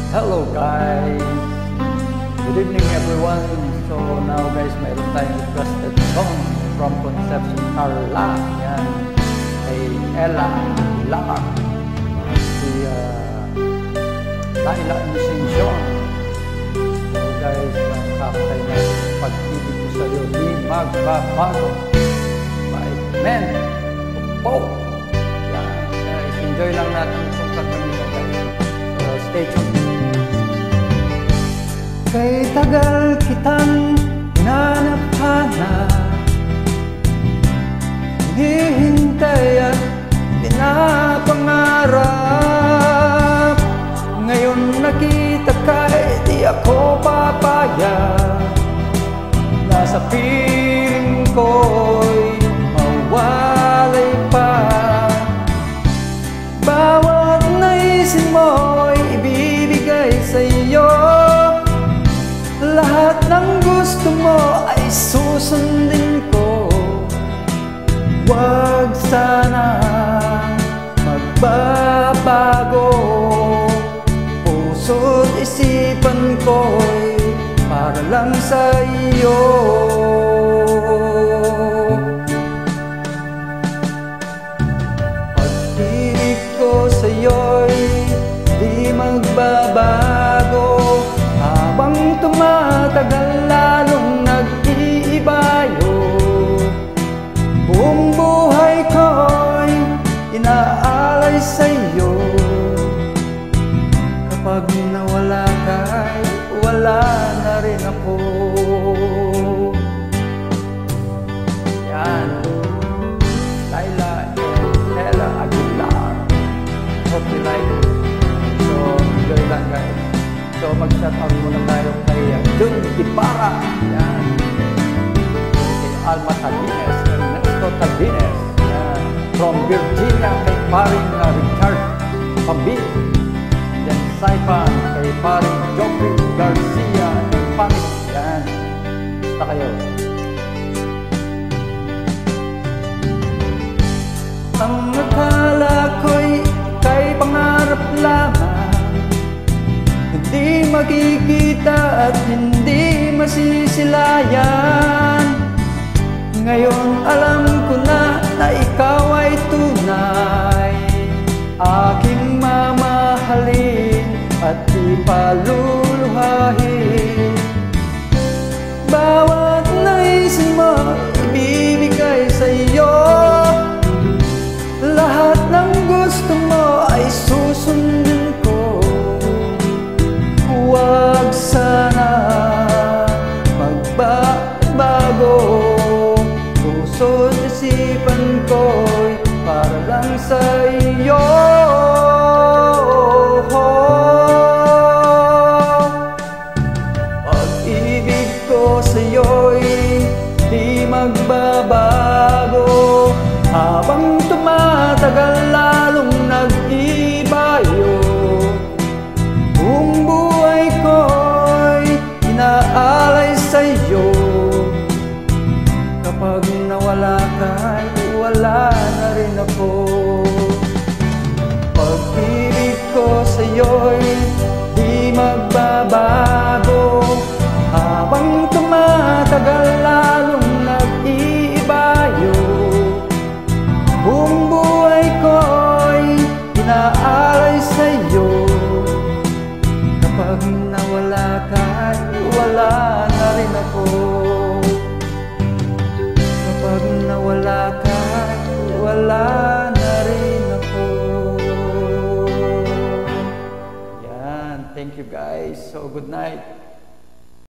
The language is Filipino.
Hello guys! Good evening everyone! So now guys, mayroon tayong requested song from Concepcion Carla. Yan, kay Ella Lamar. Si Laila Insension. So guys, ang kakatay na pag-ibig ko sa'yo di magbabago. By Men Po. Yan guys, enjoy lang natin itong kakanina guys. So stay tuned. Kay tagal kitang hinanap-hanap, hinihintay at pinapangarap. Ngayon nakita ka'y di ako papayag. Nasa piling ko'y mawalay pa. Bawat naisin mo'y ibibigay sa'yo. Lahat ng gusto mo ay susundin ko. Huwag sana magbabago. Puso't isipan ko'y para lang sa iyo. Pag-ibig ko sa'yo'y di magbabago. Habang tumatagal lalong nag-iibayo. Buong buhay ko'y inaalay sa'yo. Kapag nawala ka'y wala na rin ako. Yan, Laila and Ella Aguilar. Hope you like it. So enjoy lang guys. So mag-shout out muna tayo kay Jun Ibarra, yan, kay Alma Tagines, Ernesto Tagines, yan, from Virginia kay paring Richard Pambil, yan, Saipan kay paring Joffrey Garcia and family, yan, basta kayo. Ang akala ko'y kay pangarap lamang, hindi makikita at hindi masisilayan. Ngayon alam ko na ikaw ay tunay, aking mamahalin at ipaluluhahin. Bawat naisin mo ibibigay sa'yo. Lahat ng gusto mo ay susundin ko. Huwag sana magbabago. Puso't isipan ko'y para lang sa iyo. Pag-ibig ko sa'yo'y di magbabago. Habang tumatagal lalong nag-ibayo. Buong buhay ko'y inaalay sa'yo. Kapag nawala ka'y wala na rin ako. Pag-ibig ko sa'yo'y di magbabago. Habang tumatagal lalong nag-iibayo. Buong buhay ko'y inaalay sa'yo. Kapag nawala ka, wala na rin ako. Kapag nawala ka, wala na rin ako. Yan, thank you guys. So good night.